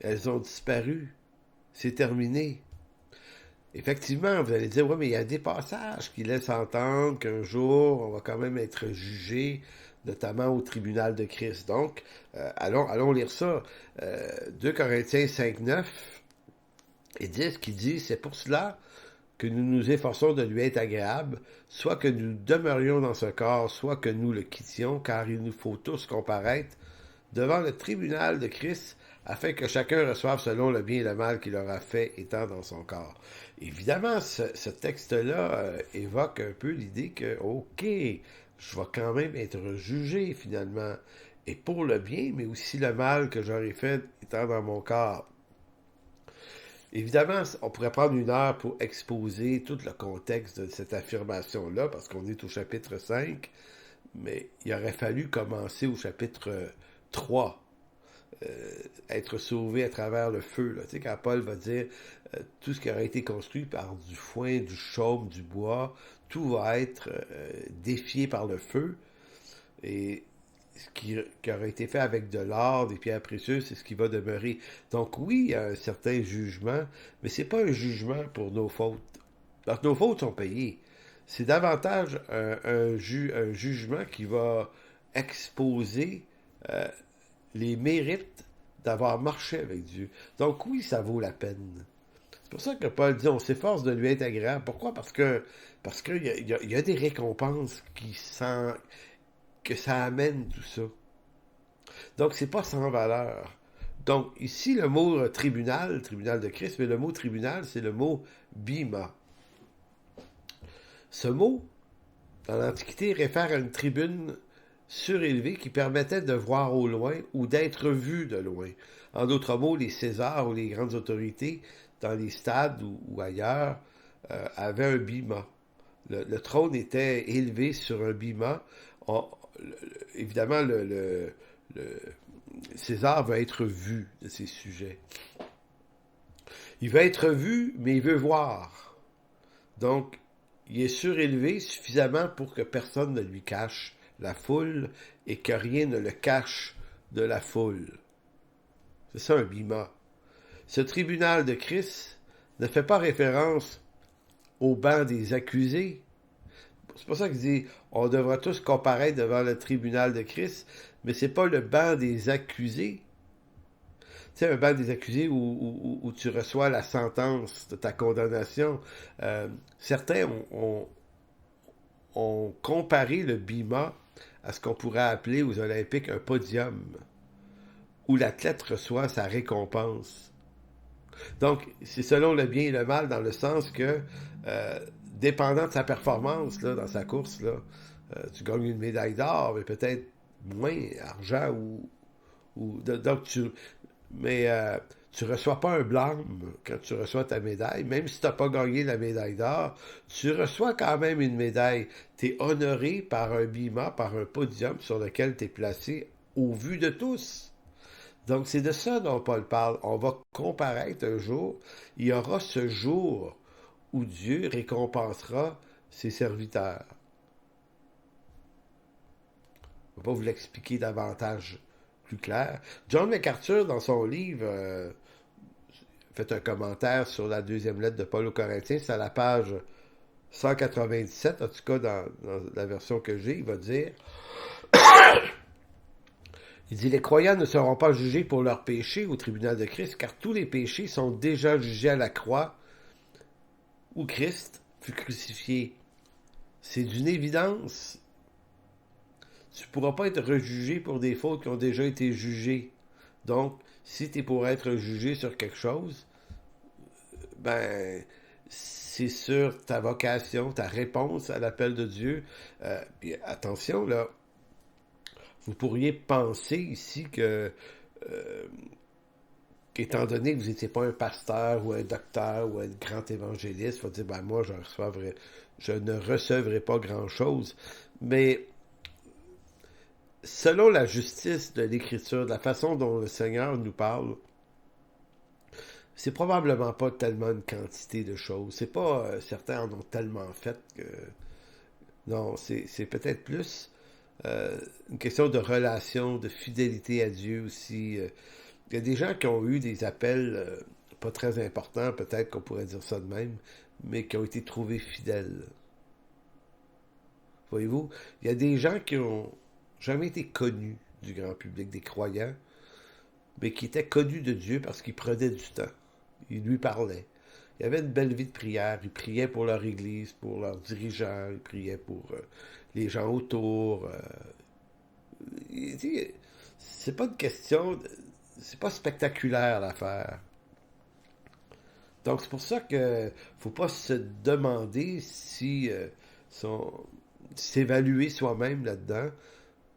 Elles ont disparu. C'est terminé. Effectivement, vous allez dire, oui, mais il y a des passages qui laissent entendre qu'un jour, on va quand même être jugé, notamment au tribunal de Christ. Donc, allons lire ça. 2 Corinthiens 5, 9 et 10 qui dit, c'est pour cela que nous nous efforçons de lui être agréables, soit que nous demeurions dans ce corps, soit que nous le quittions, car il nous faut tous comparaître devant le tribunal de Christ, afin que chacun reçoive selon le bien et le mal qu'il aura fait étant dans son corps. Évidemment, ce texte-là évoque un peu l'idée que, OK, je vais quand même être jugé finalement, et pour le bien, mais aussi le mal que j'aurais fait étant dans mon corps. Évidemment, on pourrait prendre une heure pour exposer tout le contexte de cette affirmation-là, parce qu'on est au chapitre 5, mais il aurait fallu commencer au chapitre 3. Être sauvé à travers le feu. Là. Tu sais, quand Paul va dire tout ce qui aurait été construit par du foin, du chaume, du bois, tout va être défié par le feu. Et ce qui aurait été fait avec de l'or, des pierres précieuses, c'est ce qui va demeurer. Donc oui, il y a un certain jugement, mais c'est pas un jugement pour nos fautes. Parce que nos fautes sont payées. c'est davantage un jugement qui va exposer euh, les mérites d'avoir marché avec Dieu. Donc oui, ça vaut la peine. C'est pour ça que Paul dit, on s'efforce de lui être agréable. Pourquoi? Parce qu'il y a des récompenses que ça amène tout ça. Donc c'est pas sans valeur. Donc ici, le mot tribunal de Christ, mais le mot tribunal, c'est le mot bima. Ce mot, dans l'Antiquité, réfère à une tribune surélevée qui permettait de voir au loin ou d'être vu de loin. En d'autres mots, les Césars ou les grandes autorités, dans les stades ou ailleurs, avaient un bima. Le trône était élevé sur un bima. On- Évidemment, le César va être vu de ses sujets. Il va être vu, mais il veut voir. Donc, il est surélevé suffisamment pour que personne ne lui cache la foule et que rien ne le cache de la foule. C'est ça un bima. Ce tribunal de Christ ne fait pas référence au banc des accusés. C'est pour ça qu'il dit on devra tous comparaître devant le tribunal de Christ, mais c'est pas le banc des accusés. Tu sais, un banc des accusés où tu reçois la sentence de ta condamnation. Certains ont comparé le bima à ce qu'on pourrait appeler aux Olympiques un podium, où l'athlète reçoit sa récompense. Donc, c'est selon le bien et le mal, dans le sens que, dépendant de sa performance là, dans sa course, là, tu gagnes une médaille d'or, mais peut-être moins argent donc mais tu reçois pas un blâme quand tu reçois ta médaille, même si tu n'as pas gagné la médaille d'or, tu reçois quand même une médaille. Tu es honoré par un bima, par un podium sur lequel tu es placé au vu de tous. Donc, c'est de ça dont Paul parle. On va comparaître un jour. Il y aura ce jour où Dieu récompensera ses serviteurs. Je ne vais pas vous l'expliquer davantage plus clair. John MacArthur, dans son livre, fait un commentaire sur la deuxième lettre de Paul aux Corinthiens. C'est à la page 197, en tout cas dans la version que j'ai. Il va dire, il dit, les croyants ne seront pas jugés pour leurs péchés au tribunal de Christ, car tous les péchés sont déjà jugés à la croix où Christ fut crucifié. C'est d'une évidence. Tu ne pourras pas être rejugé pour des fautes qui ont déjà été jugées. Donc, si tu es pour être jugé sur quelque chose, ben, c'est sur ta vocation, ta réponse à l'appel de Dieu. Puis attention, là, vous pourriez penser ici euh, qu'étant donné que vous n'étiez pas un pasteur ou un docteur ou un grand évangéliste, il faut dire, ben moi, je ne recevrai pas grand-chose. Mais selon la justice de l'Écriture, de la façon dont le Seigneur nous parle, c'est probablement pas tellement une quantité de choses. C'est pas certains en ont tellement fait que non, c'est peut-être plus une question de relation, de fidélité à Dieu aussi. Il y a des gens qui ont eu des appels pas très importants, peut-être qu'on pourrait dire ça de même, mais qui ont été trouvés fidèles. Voyez-vous, il y a des gens qui ont jamais été connus du grand public, des croyants, mais qui étaient connus de Dieu parce qu'ils prenaient du temps. Ils lui parlaient. Ils avaient une belle vie de prière. Ils priaient pour leur église, pour leurs dirigeants. Ils priaient pour les gens autour. C'est pas une question. C'est pas spectaculaire l'affaire. Donc c'est pour ça que faut pas se demander si s'évaluer soi-même là-dedans.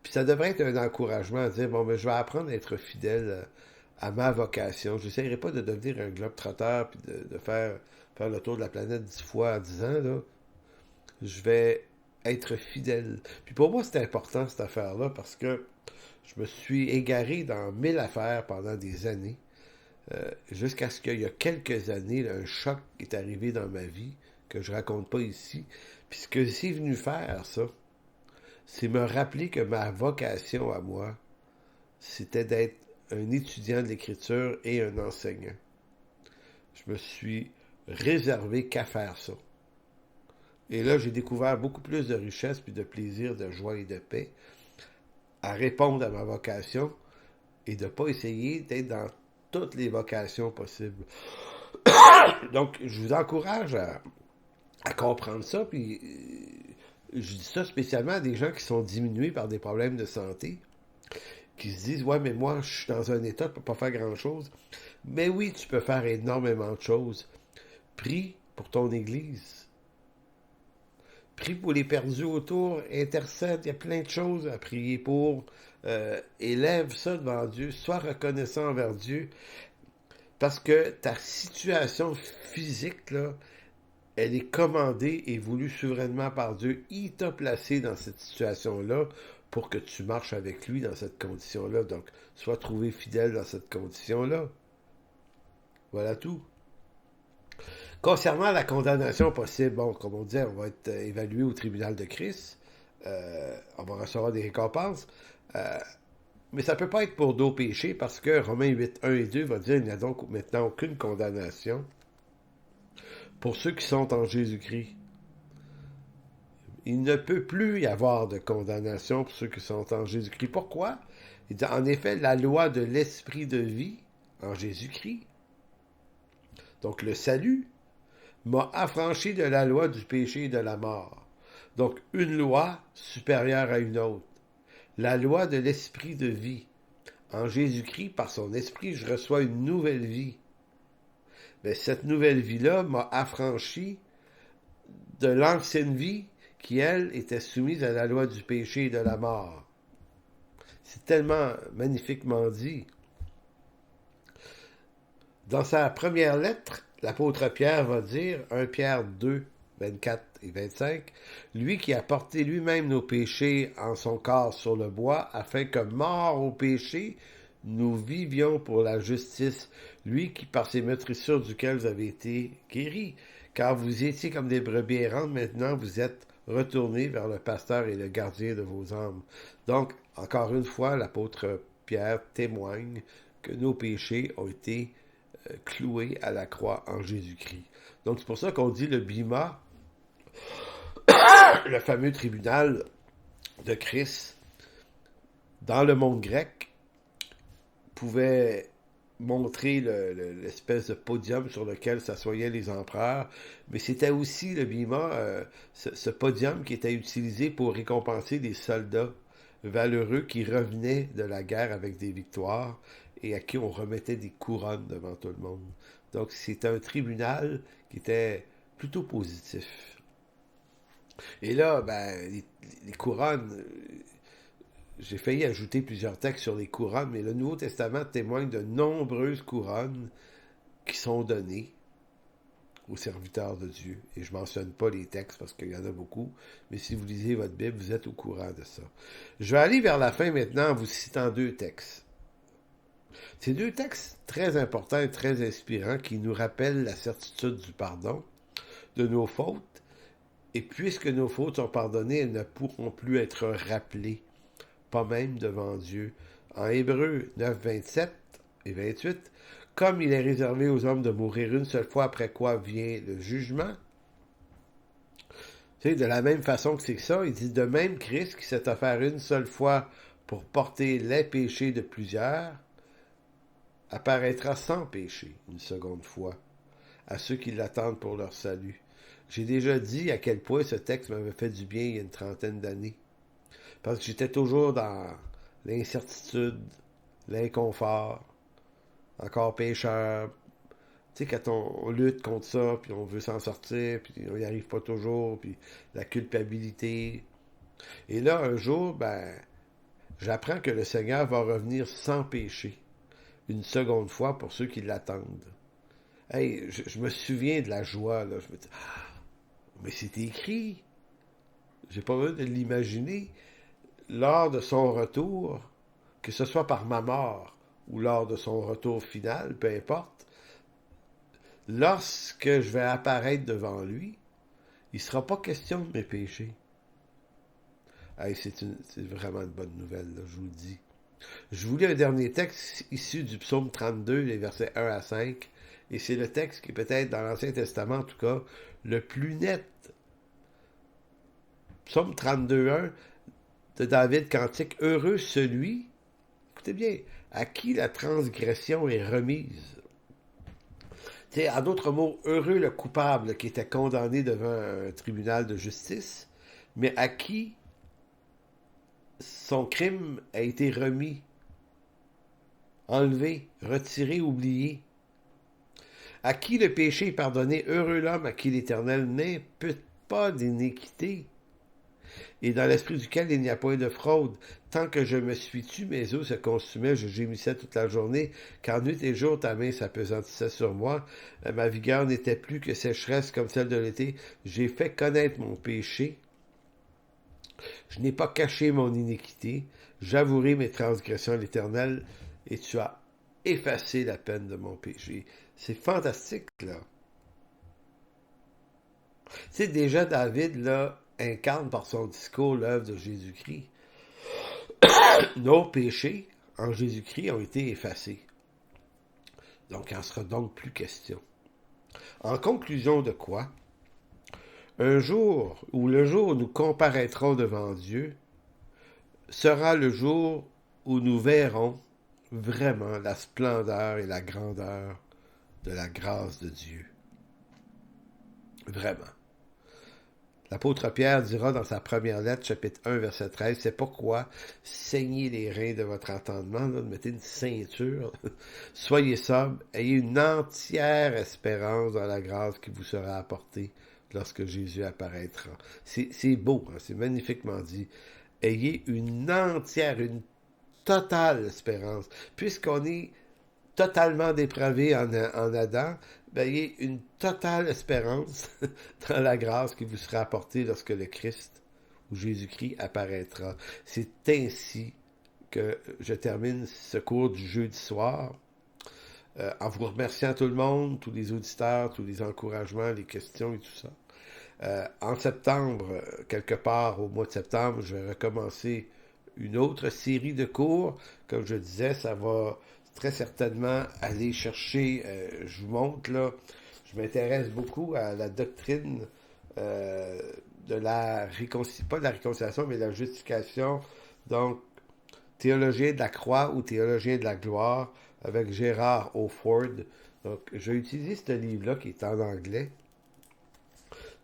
Puis ça devrait être un encouragement à dire bon, mais je vais apprendre à être fidèle à ma vocation. Je n'essaierai pas de devenir un globe-trotteur puis de faire le tour de la planète 10 fois en 10 ans. Là. Je vais être fidèle. Puis pour moi, c'est important cette affaire-là parce que je me suis égaré dans 1000 affaires pendant des années. Jusqu'à ce qu'il y a quelques années, là, un choc est arrivé dans ma vie que je raconte pas ici. Puis ce que c'est venu faire, ça, c'est me rappeler que ma vocation à moi, c'était d'être un étudiant de l'écriture et un enseignant. Je me suis réservé qu'à faire ça. Et là, j'ai découvert beaucoup plus de richesse, puis de plaisir, de joie et de paix à répondre à ma vocation et de ne pas essayer d'être dans toutes les vocations possibles. Donc, je vous encourage à comprendre ça, puis je dis ça spécialement à des gens qui sont diminués par des problèmes de santé, qui se disent, ouais, mais moi, je suis dans un état, je ne peux pas faire grand-chose. Mais oui, tu peux faire énormément de choses. Prie pour ton Église. Prie pour les perdus autour, intercède, il y a plein de choses à prier pour. Élève ça devant Dieu, sois reconnaissant envers Dieu, parce que ta situation physique, là, elle est commandée et voulue souverainement par Dieu. Il t'a placé dans cette situation-là pour que tu marches avec lui dans cette condition-là. Donc, sois trouvé fidèle dans cette condition-là. Voilà tout. Concernant la condamnation possible, bon, comme on dit, on va être évalué au tribunal de Christ. On va recevoir des récompenses. Mais ça ne peut pas être pour d'autres péchés parce que Romains 8, 1 et 2 va dire qu'il n'y a donc maintenant aucune condamnation pour ceux qui sont en Jésus-Christ. Il ne peut plus y avoir de condamnation pour ceux qui sont en Jésus-Christ. Pourquoi? Il dit, en effet, la loi de l'esprit de vie en Jésus-Christ, donc le salut, m'a affranchi de la loi du péché et de la mort. Donc, une loi supérieure à une autre. La loi de l'esprit de vie. En Jésus-Christ, par son esprit, je reçois une nouvelle vie. Mais cette nouvelle vie-là m'a affranchi de l'ancienne vie qui, elle, était soumise à la loi du péché et de la mort. C'est tellement magnifiquement dit. Dans sa première lettre, l'apôtre Pierre va dire, 1 Pierre 2, 24 et 25, lui qui a porté lui-même nos péchés en son corps sur le bois, afin que, mort au péché, nous vivions pour la justice, lui qui par ses meurtrissures duquel vous avez été guéris. Car vous étiez comme des brebis errantes, maintenant vous êtes retournés vers le pasteur et le gardien de vos âmes. Donc, encore une fois, l'apôtre Pierre témoigne que nos péchés ont été cloué à la croix en Jésus-Christ. Donc c'est pour ça qu'on dit le bima, le fameux tribunal de Christ, dans le monde grec, pouvait montrer l'espèce de podium sur lequel s'assoyaient les empereurs, mais c'était aussi le bima, ce podium qui était utilisé pour récompenser des soldats valeureux qui revenaient de la guerre avec des victoires et à qui on remettait des couronnes devant tout le monde. Donc c'était un tribunal qui était plutôt positif. Et là, ben, les couronnes, j'ai failli ajouter plusieurs textes sur les couronnes, mais le Nouveau Testament témoigne de nombreuses couronnes qui sont données aux serviteurs de Dieu. Et je ne mentionne pas les textes parce qu'il y en a beaucoup, mais si vous lisez votre Bible, vous êtes au courant de ça. Je vais aller vers la fin maintenant en vous citant deux textes. Ces deux textes très importants et très inspirants qui nous rappellent la certitude du pardon de nos fautes. Et puisque nos fautes sont pardonnées, elles ne pourront plus être rappelées, pas même devant Dieu. En Hébreux 9, 27 et 28, comme il est réservé aux hommes de mourir une seule fois, après quoi vient le jugement. Tu sais, de la même façon que c'est ça, il dit de même Christ qui s'est offert une seule fois pour porter les péchés de plusieurs, apparaîtra sans péché une seconde fois à ceux qui l'attendent pour leur salut. J'ai déjà dit à quel point ce texte m'avait fait du bien il y a une trentaine d'années. Parce que j'étais toujours dans l'incertitude, l'inconfort, encore pécheur. Tu sais, quand on lutte contre ça, puis on veut s'en sortir, puis on n'y arrive pas toujours, puis la culpabilité. Et là, un jour, ben, j'apprends que le Seigneur va revenir sans péché, une seconde fois pour ceux qui l'attendent. Hey, je me souviens de la joie, là. Je me dis, mais c'est écrit. J'ai pas besoin de l'imaginer. Lors de son retour, que ce soit par ma mort ou lors de son retour final, peu importe, lorsque je vais apparaître devant lui, il ne sera pas question de mes péchés. Hey, c'est vraiment une bonne nouvelle, là, je vous le dis. Je vous lis un dernier texte issu du psaume 32, les versets 1 à 5, et c'est le texte qui est peut-être dans l'Ancien Testament, en tout cas, le plus net Psaume 32:1 de David Cantique. Heureux celui, écoutez bien, à qui la transgression est remise. T'sais, en d'autres mots, heureux le coupable qui était condamné devant un tribunal de justice, mais à qui son crime a été remis, enlevé, retiré, oublié. À qui le péché est pardonné, heureux l'homme à qui l'Éternel n'impute pas d'iniquité, et dans l'esprit duquel il n'y a point de fraude. Tant que je me suis tu, mes os se consumaient, je gémissais toute la journée, car nuit et jour ta main s'apesantissait sur moi. Ma vigueur n'était plus que sécheresse comme celle de l'été. J'ai fait connaître mon péché. Je n'ai pas caché mon iniquité. J'avouerai mes transgressions à l'Éternel, et tu as effacé la peine de mon péché. C'est fantastique, là. Tu sais, déjà, David, là, incarne par son discours l'œuvre de Jésus-Christ. Nos péchés en Jésus-Christ ont été effacés. Donc, il n'en sera donc plus question. En conclusion de quoi? Un jour, ou le jour où nous comparaîtrons devant Dieu, sera le jour où nous verrons vraiment la splendeur et la grandeur de la grâce de Dieu. Vraiment. L'apôtre Pierre dira dans sa première lettre, chapitre 1, verset 13, c'est pourquoi saignez les reins de votre entendement, là, mettez une ceinture, soyez sobres, ayez une entière espérance dans la grâce qui vous sera apportée lorsque Jésus apparaîtra. C'est beau, hein, c'est magnifiquement dit. Ayez une entière, une totale espérance. Puisqu'on est totalement dépravé en Adam, ben, il y a une totale espérance dans la grâce qui vous sera apportée lorsque le Christ ou Jésus-Christ apparaîtra. C'est ainsi que je termine ce cours du jeudi soir, en vous remerciant tout le monde, tous les auditeurs, tous les encouragements, les questions et tout ça. En septembre, quelque part au mois de septembre, je vais recommencer une autre série de cours. Comme je disais, ça va très certainement aller chercher, je vous montre là, je m'intéresse beaucoup à la doctrine de la réconciliation, pas de la réconciliation, mais de la justification. Donc, théologien de la croix ou théologien de la gloire avec Gérard Oford. Donc, j'ai utilisé ce livre-là qui est en anglais.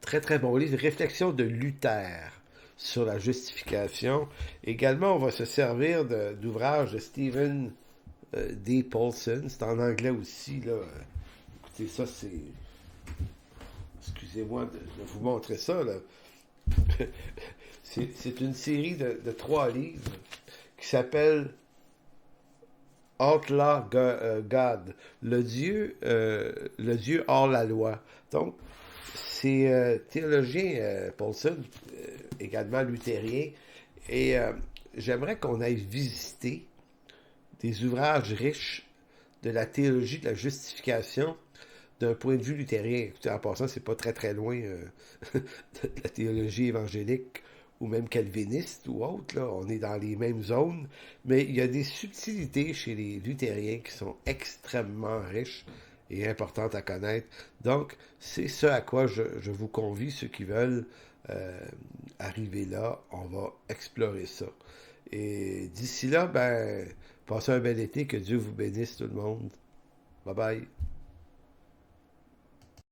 Très, très bon livre. Réflexion de Luther sur la justification. Également, on va se servir d'ouvrages de Stephen D. Paulson. C'est en anglais aussi, là. Écoutez, ça, c'est... Excusez-moi de vous montrer ça, là. C'est une série de 3 livres qui s'appelle Outlaw God, le Dieu hors la loi. Donc, c'est théologien Paulson, également luthérien, et j'aimerais qu'on aille visiter des ouvrages riches de la théologie de la justification d'un point de vue luthérien. Écoutez, en passant, c'est pas très très loin de la théologie évangélique ou même calviniste ou autre, là. On est dans les mêmes zones, mais il y a des subtilités chez les luthériens qui sont extrêmement riches et importantes à connaître. Donc, c'est ce à quoi je vous convie, ceux qui veulent arriver là, on va explorer ça. Et d'ici là, ben, passez un bel été, que Dieu vous bénisse tout le monde. Bye bye.